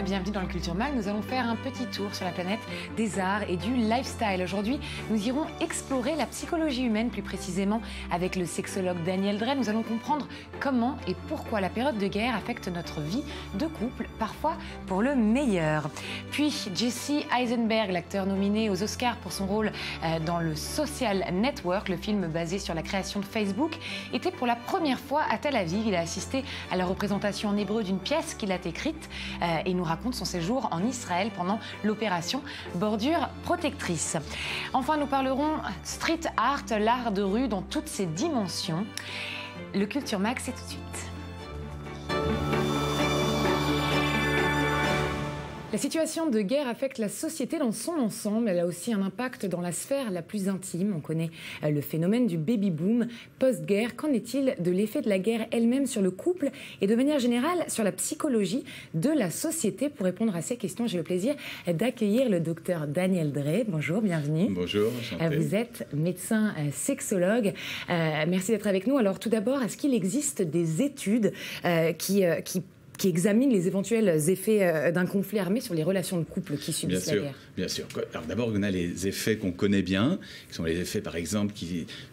bienvenue dans le Culture Mag. Nous allons faire un petit tour sur la planète des arts et du lifestyle. Aujourd'hui, nous irons explorer la psychologie humaine, plus précisément avec le sexologue Daniel Drey. Nous allons comprendre comment et pourquoi la période de guerre affecte notre vie de couple, parfois pour le meilleur. Puis Jesse Eisenberg, l'acteur nominé aux Oscars pour son rôle dans le Social Network, le film basé sur la création de Facebook, était pour la première fois à Tel Aviv. Il a assisté à la représentation en hébreu d'une pièce qu'il a écrite et nous raconte son séjour en Israël pendant l'opération Bordure Protectrice. Enfin, nous parlerons street art, l'art de rue dans toutes ses dimensions. Le Culture Mag, c'est tout de suite. La situation de guerre affecte la société dans son ensemble. Elle a aussi un impact dans la sphère la plus intime. On connaît le phénomène du baby-boom post-guerre. Qu'en est-il de l'effet de la guerre elle-même sur le couple et de manière générale sur la psychologie de la société? Pour répondre à ces questions, j'ai le plaisir d'accueillir le docteur Daniel Drey. Bonjour, bienvenue. Bonjour, enchanté. Vous êtes médecin sexologue. Merci d'être avec nous. Alors tout d'abord, est-ce qu'il existe des études qui examine les éventuels effets d'un conflit armé sur les relations de couple qui subissent la guerre? Bien sûr. Alors d'abord, on a les effets qu'on connaît bien, qui sont les effets, par exemple,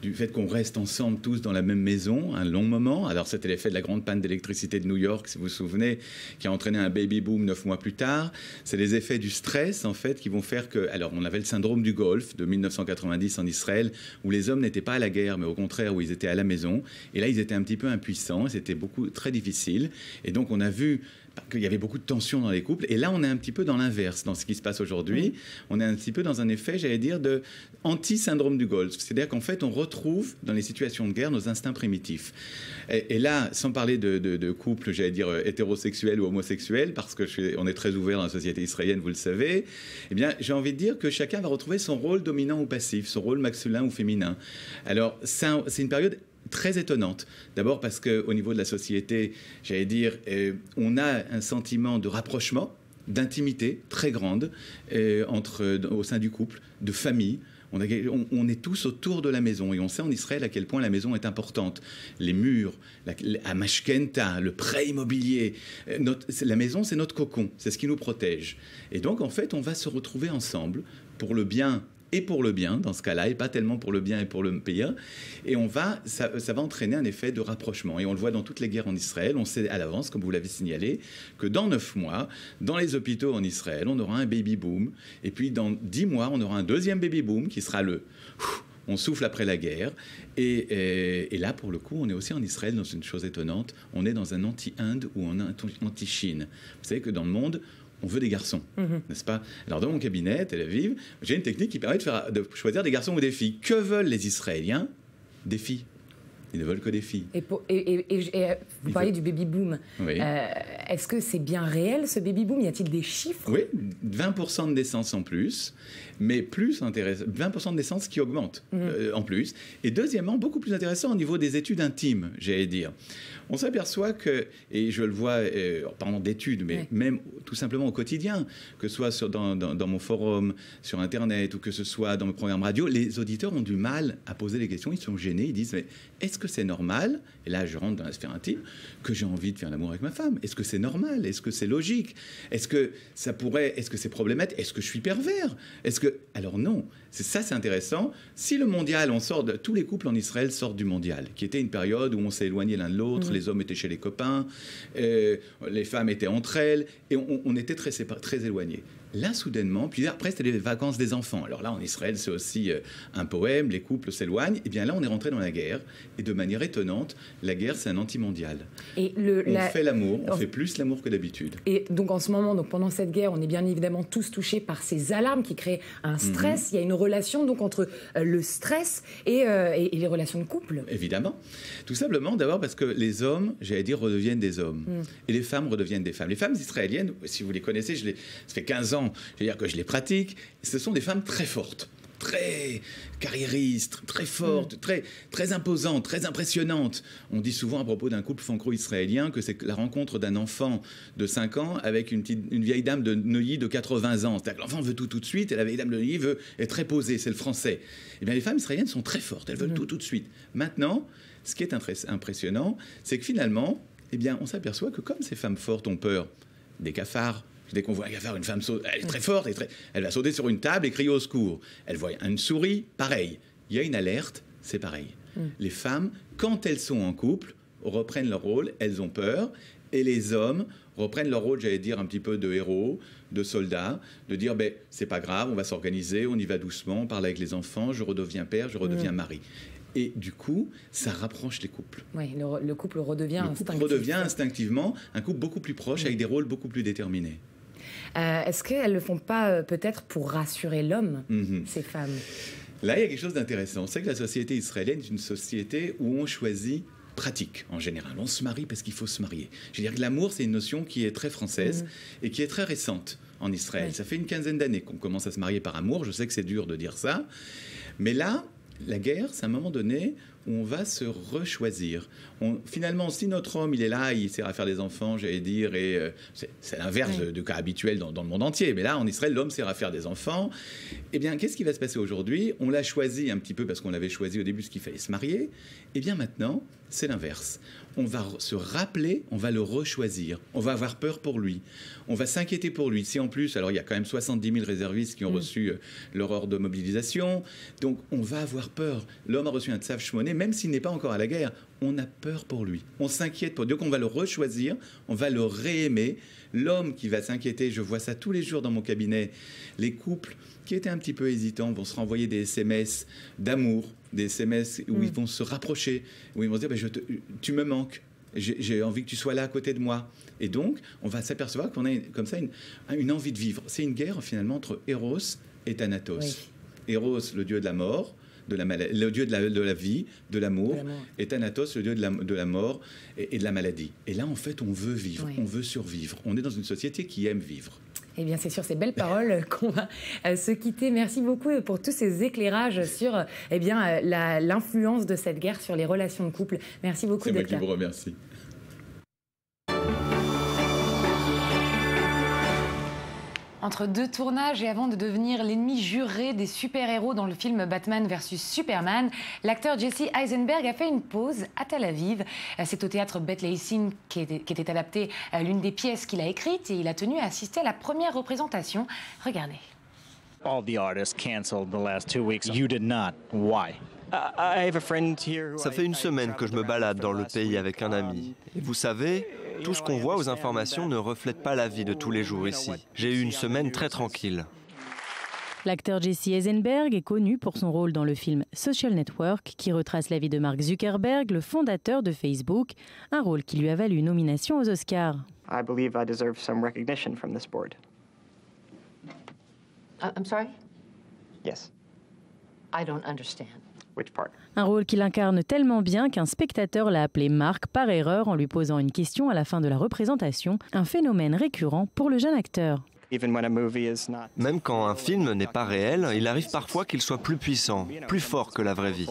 du fait qu'on reste ensemble tous dans la même maison un long moment. Alors c'était l'effet de la grande panne d'électricité de New York, si vous vous souvenez, qui a entraîné un baby-boom 9 mois plus tard. C'est les effets du stress, en fait, qui vont faire que... Alors on avait le syndrome du Golfe de 1990 en Israël, où les hommes n'étaient pas à la guerre, mais au contraire, où ils étaient à la maison. Et là, ils étaient un petit peu impuissants, c'était très difficile. Et donc on a vu qu'il y avait beaucoup de tensions dans les couples. Et là, on est un petit peu dans l'inverse, dans ce qui se passe aujourd'hui. On est un petit peu dans un effet, j'allais dire, de anti-syndrome du Golfe. C'est-à-dire qu'en fait, on retrouve dans les situations de guerre nos instincts primitifs. Et là, sans parler de couples, j'allais dire, hétérosexuels ou homosexuels, parce qu'on est très ouvert dans la société israélienne, vous le savez, eh bien, j'ai envie de dire que chacun va retrouver son rôle dominant ou passif, son rôle masculin ou féminin. Alors, ça, c'est une période très étonnante. D'abord parce qu'au niveau de la société, j'allais dire, on a un sentiment de rapprochement, d'intimité très grande au sein du couple, de famille. On est tous autour de la maison et on sait en Israël à quel point la maison est importante. Les murs, à Mashkenta, le prêt immobilier. La maison, c'est notre cocon, c'est ce qui nous protège. Et donc, en fait, on va se retrouver ensemble pour le bien et pour le bien, dans ce cas-là, et pas tellement pour le bien et pour le pire. Et ça va entraîner un effet de rapprochement. Et on le voit dans toutes les guerres en Israël. On sait à l'avance, comme vous l'avez signalé, que dans 9 mois, dans les hôpitaux en Israël, on aura un baby-boom. Et puis dans 10 mois, on aura un deuxième baby-boom qui sera on souffle après la guerre. Et là, pour le coup, on est aussi en Israël dans une chose étonnante. On est dans un anti-Inde ou un anti-Chine. Vous savez que dans le monde, on veut des garçons, n'est-ce pas? Alors, dans mon cabinet, Tel Aviv, j'ai une technique qui permet de choisir des garçons ou des filles. Que veulent les Israéliens? Des filles. Ils ne veulent que des filles. Et vous parliez du baby-boom. Oui. Est-ce que c'est bien réel, ce baby-boom? Y a-t-il des chiffres? Oui, 20% de naissances en plus, mais 20% de naissances qui augmentent en plus. Et deuxièmement, beaucoup plus intéressant au niveau des études intimes, j'allais dire. On s'aperçoit que, et je le vois, parlant d'études, mais même tout simplement au quotidien, que ce soit dans mon forum, sur Internet, ou que ce soit dans mes programmes radio, les auditeurs ont du mal à poser les questions, ils sont gênés, ils disent, mais est-ce que c'est normal, et là je rentre dans la sphère intime, que j'ai envie de faire l'amour avec ma femme? Est-ce que c'est normal? Est-ce que c'est logique? Est-ce que c'est problématique? Est-ce que je suis pervers? Alors non, c'est intéressant. Si le mondial, tous les couples en Israël sortent du mondial, qui était une période où on s'est éloigné l'un de l'autre, les hommes étaient chez les copains, les femmes étaient entre elles, et on était très éloignés. Là, soudainement, puis après, c'était les vacances des enfants. Alors là, en Israël, c'est aussi un poème, les couples s'éloignent. Et bien là, on est rentré dans la guerre. Et de manière étonnante, la guerre, c'est un anti-mondial. On fait l'amour, on fait plus l'amour que d'habitude. Et donc, en ce moment, pendant cette guerre, on est bien évidemment tous touchés par ces alarmes qui créent un stress. Il y a une relation donc entre le stress et les relations de couple. Évidemment. Tout simplement, d'abord parce que les hommes, j'allais dire, redeviennent des hommes. Et les femmes redeviennent des femmes. Les femmes israéliennes, si vous les connaissez, ça fait 15 ans, je veux dire que je les pratique, ce sont des femmes très fortes, très carriéristes, très fortes, très imposantes, très impressionnantes. On dit souvent à propos d'un couple franco-israélien que c'est la rencontre d'un enfant de 5 ans avec une vieille dame de Neuilly de 80 ans. C'est-à-dire que l'enfant veut tout de suite et la vieille dame de Neuilly est très posée, c'est le français. Eh bien, les femmes israéliennes sont très fortes, elles veulent tout de suite. Maintenant, ce qui est impressionnant, c'est que finalement, eh bien, on s'aperçoit que comme ces femmes fortes ont peur des cafards, Dès qu'on voit une femme sauter, elle est très forte, elle va sauter sur une table et crier au secours. Elle voit une souris, pareil. Il y a une alerte, c'est pareil. Les femmes, quand elles sont en couple, reprennent leur rôle, elles ont peur, et les hommes reprennent leur rôle, j'allais dire, un petit peu de héros, de soldats, de dire, c'est pas grave, on va s'organiser, on y va doucement, on parle avec les enfants, je redeviens père, je redeviens mari. Et du coup, ça rapproche les couples. Oui, le couple redevient instinctivement un couple beaucoup plus proche, avec des rôles beaucoup plus déterminés. Est-ce qu'elles ne le font pas peut-être pour rassurer l'homme, ces femmes ? Là, il y a quelque chose d'intéressant. C'est que la société israélienne est une société où on choisit pratique, en général. On se marie parce qu'il faut se marier. Je veux dire que l'amour, c'est une notion qui est très française et qui est très récente en Israël. Ça fait une quinzaine d'années qu'on commence à se marier par amour. Je sais que c'est dur de dire ça. Mais là, la guerre, c'est un moment donné où on va se rechoisir. Finalement, si notre homme, il est là, il sert à faire des enfants, j'allais dire, et c'est l'inverse de cas habituel dans le monde entier. Mais là, en Israël, l'homme sert à faire des enfants. Eh bien, qu'est-ce qui va se passer aujourd'hui ? On l'a choisi un petit peu parce qu'on l'avait choisi au début, ce qu'il fallait se marier. Eh bien, maintenant, c'est l'inverse. On va se rappeler, on va le rechoisir. On va avoir peur pour lui. On va s'inquiéter pour lui. Si en plus, alors il y a quand même 70 000 réservistes qui ont reçu leur ordre de mobilisation. Donc, on va avoir peur. L'homme a reçu un tsav shmoné, même s'il n'est pas encore à la guerre. On a peur pour lui. On s'inquiète pour lui. Donc, on va le rechoisir. On va le réaimer. L'homme qui va s'inquiéter, je vois ça tous les jours dans mon cabinet. Les couples qui étaient un petit peu hésitants vont se renvoyer des SMS d'amour, des SMS où ils vont se rapprocher, où ils vont se dire tu me manques, j'ai envie que tu sois là à côté de moi. Et donc, on va s'apercevoir qu'on a comme ça une envie de vivre. C'est une guerre finalement entre Eros et Thanatos. Oui. Eros, le dieu de la mort, le dieu de la vie, de l'amour, et Thanatos, le dieu de la mort et de la maladie. Et là, en fait, on veut vivre, on veut survivre. On est dans une société qui aime vivre. Eh bien, c'est sur ces belles paroles qu'on va se quitter. Merci beaucoup pour tous ces éclairages sur l'influence de cette guerre sur les relations de couple. Merci beaucoup d'être là. C'est moi qui vous remercie. Entre deux tournages et avant de devenir l'ennemi juré des super-héros dans le film Batman vs Superman, l'acteur Jesse Eisenberg a fait une pause à Tel Aviv. C'est au théâtre Beth Lesin qui était adapté à l'une des pièces qu'il a écrites et il a tenu à assister à la première représentation. Regardez. All the artists canceled the last 2 weeks. You did not. Why? Ça fait une semaine que je me balade dans le pays avec un ami. Et vous savez, tout ce qu'on voit aux informations ne reflète pas la vie de tous les jours ici. J'ai eu une semaine très tranquille. L'acteur Jesse Eisenberg est connu pour son rôle dans le film Social Network, qui retrace la vie de Mark Zuckerberg, le fondateur de Facebook, un rôle qui lui a valu une nomination aux Oscars. I believe I deserve some recognition from this board. I'm sorry? Yes. I don't understand. Which part? Un rôle qu'il incarne tellement bien qu'un spectateur l'a appelé Mark par erreur en lui posant une question à la fin de la représentation, un phénomène récurrent pour le jeune acteur. Même quand un film n'est pas réel, il arrive parfois qu'il soit plus puissant, plus fort que la vraie vie.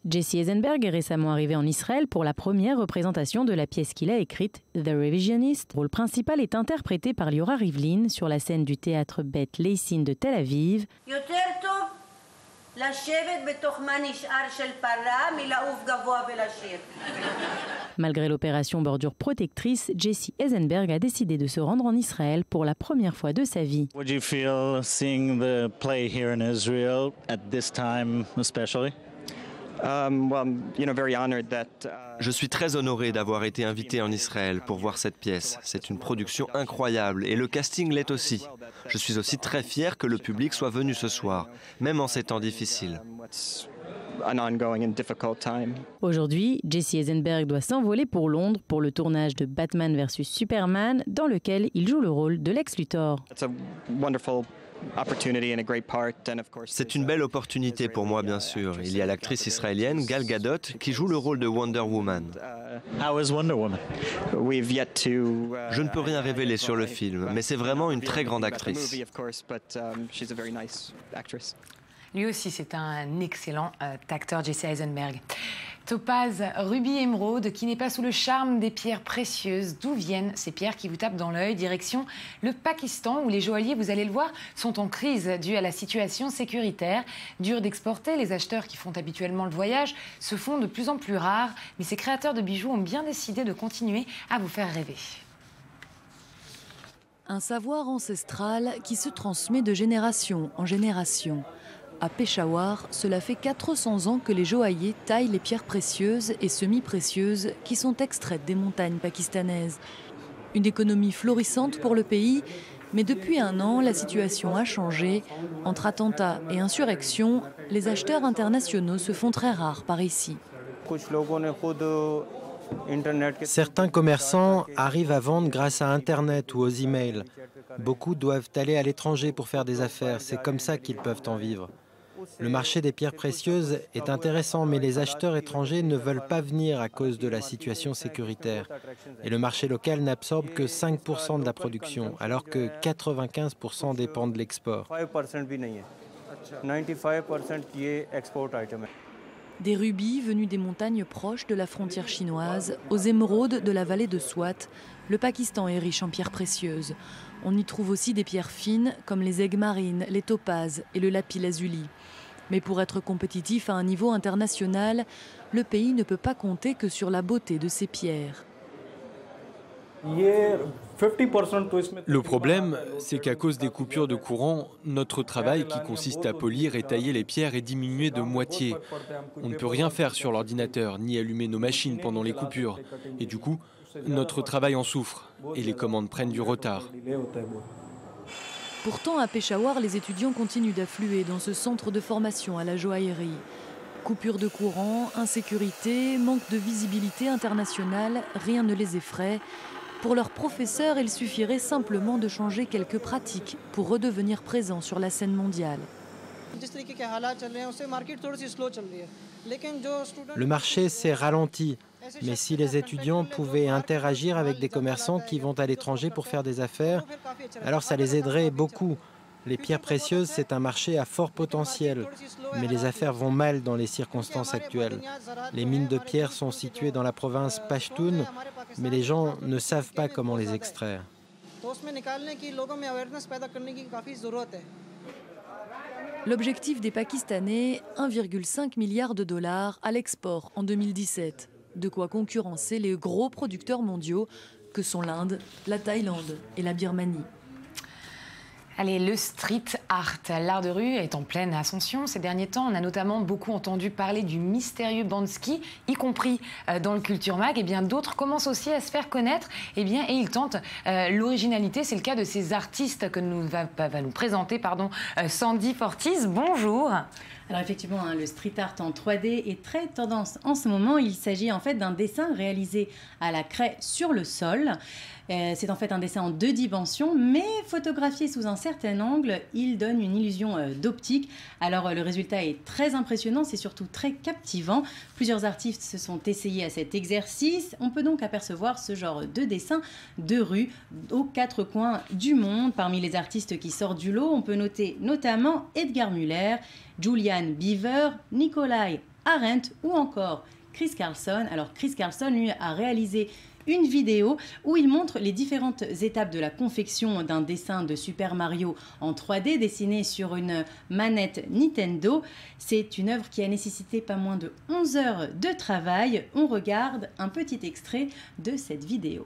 Jesse Eisenberg est récemment arrivé en Israël pour la première représentation de la pièce qu'il a écrite, The Revisionist. Le rôle principal est interprété par Liora Rivlin sur la scène du théâtre Beth Lesin de Tel Aviv. Malgré l'opération bordure protectrice, Jesse Eisenberg a décidé de se rendre en Israël pour la première fois de sa vie. Would you feel seeing the play here in Israel at this time especially? Je suis très honoré d'avoir été invité en Israël pour voir cette pièce. C'est une production incroyable et le casting l'est aussi. Je suis aussi très fier que le public soit venu ce soir, même en ces temps difficiles. Aujourd'hui, Jesse Eisenberg doit s'envoler pour Londres pour le tournage de Batman vs Superman, dans lequel il joue le rôle de Lex Luthor. C'est une belle opportunité pour moi, bien sûr. Il y a l'actrice israélienne Gal Gadot qui joue le rôle de Wonder Woman. How is Wonder Woman? Je ne peux rien révéler sur le film, mais c'est vraiment une très grande actrice. Lui aussi, c'est un excellent acteur, Jesse Eisenberg. Topaz, rubis, émeraude, qui n'est pas sous le charme des pierres précieuses. D'où viennent ces pierres qui vous tapent dans l'œil? Direction le Pakistan, où les joailliers, vous allez le voir, sont en crise due à la situation sécuritaire. Dur d'exporter, les acheteurs qui font habituellement le voyage se font de plus en plus rares. Mais ces créateurs de bijoux ont bien décidé de continuer à vous faire rêver. Un savoir ancestral qui se transmet de génération en génération. À Peshawar, cela fait 400 ans que les joailliers taillent les pierres précieuses et semi-précieuses qui sont extraites des montagnes pakistanaises. Une économie florissante pour le pays, mais depuis un an, la situation a changé. Entre attentats et insurrections, les acheteurs internationaux se font très rares par ici. Certains commerçants arrivent à vendre grâce à Internet ou aux emails. Beaucoup doivent aller à l'étranger pour faire des affaires. C'est comme ça qu'ils peuvent en vivre. Le marché des pierres précieuses est intéressant, mais les acheteurs étrangers ne veulent pas venir à cause de la situation sécuritaire. Et le marché local n'absorbe que 5% de la production, alors que 95% dépend de l'export. Des rubis venus des montagnes proches de la frontière chinoise, aux émeraudes de la vallée de Swat, le Pakistan est riche en pierres précieuses. On y trouve aussi des pierres fines comme les aigues marines, les topazes et le lapis-lazuli. Mais pour être compétitif à un niveau international, le pays ne peut pas compter que sur la beauté de ses pierres. Le problème, c'est qu'à cause des coupures de courant, notre travail qui consiste à polir et tailler les pierres est diminué de moitié. On ne peut rien faire sur l'ordinateur, ni allumer nos machines pendant les coupures. Et du coup, notre travail en souffre et les commandes prennent du retard. Pourtant, à Peshawar, les étudiants continuent d'affluer dans ce centre de formation à la joaillerie. Coupure de courant, insécurité, manque de visibilité internationale, rien ne les effraie. Pour leurs professeurs, il suffirait simplement de changer quelques pratiques pour redevenir présents sur la scène mondiale. Le marché s'est ralenti, mais si les étudiants pouvaient interagir avec des commerçants qui vont à l'étranger pour faire des affaires, alors ça les aiderait beaucoup. Les pierres précieuses, c'est un marché à fort potentiel, mais les affaires vont mal dans les circonstances actuelles. Les mines de pierre sont situées dans la province Pashtun, mais les gens ne savent pas comment les extraire. L'objectif des Pakistanais, 1,5 milliard de dollars à l'export en 2017. De quoi concurrencer les gros producteurs mondiaux que sont l'Inde, la Thaïlande et la Birmanie. Allez, le street art, l'art de rue est en pleine ascension. Ces derniers temps, on a notamment beaucoup entendu parler du mystérieux Banksy, y compris dans le Culture Mag. Et bien d'autres commencent aussi à se faire connaître. Et ils tentent l'originalité. C'est le cas de ces artistes que va nous présenter Sandy Fortis. Bonjour. Alors effectivement, le street art en 3D est très tendance en ce moment. Il s'agit en fait d'un dessin réalisé à la craie sur le sol. C'est en fait un dessin en 2 dimensions, mais photographié sous un certain angle, il donne une illusion d'optique. Alors le résultat est très impressionnant, c'est surtout très captivant. Plusieurs artistes se sont essayés à cet exercice. On peut donc apercevoir ce genre de dessin de rue aux 4 coins du monde. Parmi les artistes qui sortent du lot, on peut noter notamment Edgar Müller, Julian Beaver, Nikolai Arendt ou encore Chris Carlson. Alors Chris Carlson, lui, a réalisé une vidéo où il montre les différentes étapes de la confection d'un dessin de Super Mario en 3D dessiné sur une manette Nintendo. C'est une œuvre qui a nécessité pas moins de 11 heures de travail. On regarde un petit extrait de cette vidéo.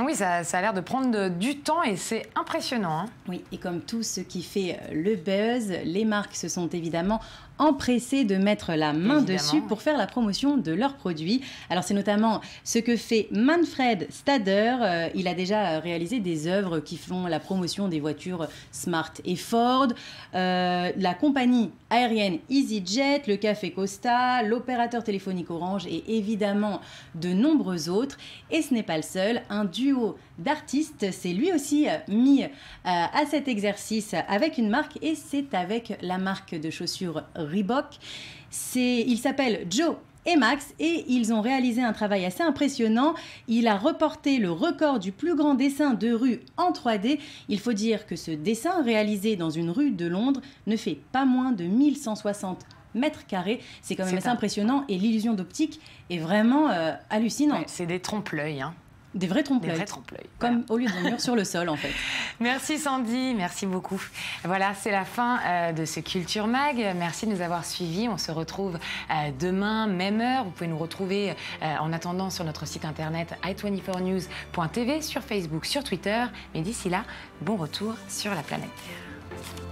Oui, ça a l'air de prendre du temps et c'est impressionnant. Oui, et comme tout ce qui fait le buzz, les marques se sont évidemment empressées de mettre la main dessus pour faire la promotion de leurs produits. Alors c'est notamment ce que fait Manfred Stader. Il a déjà réalisé des œuvres qui font la promotion des voitures Smart et Ford, la compagnie aérienne EasyJet, le café Costa, l'opérateur téléphonique Orange et évidemment de nombreux autres. Et ce n'est pas le seul. Un duo d'artistes s'est lui aussi mis à cet exercice avec une marque, et c'est avec la marque de chaussures Reebok. Il s'appelle Joe et Max, et ils ont réalisé un travail assez impressionnant. Il a reporté le record du plus grand dessin de rue en 3D. Il faut dire que ce dessin, réalisé dans une rue de Londres, ne fait pas moins de 1160 mètres carrés. C'est quand même assez impressionnant, et l'illusion d'optique est vraiment hallucinante. Ouais, c'est des trompe-l'œil, hein. Des vrais trompe-l'œil. Comme au lieu d'un mur sur le sol, en fait. Merci Sandy, merci beaucoup. Voilà, c'est la fin de ce Culture Mag. Merci de nous avoir suivis. On se retrouve demain, même heure. Vous pouvez nous retrouver en attendant sur notre site internet i24news.tv, sur Facebook, sur Twitter. Mais d'ici là, bon retour sur la planète Terre.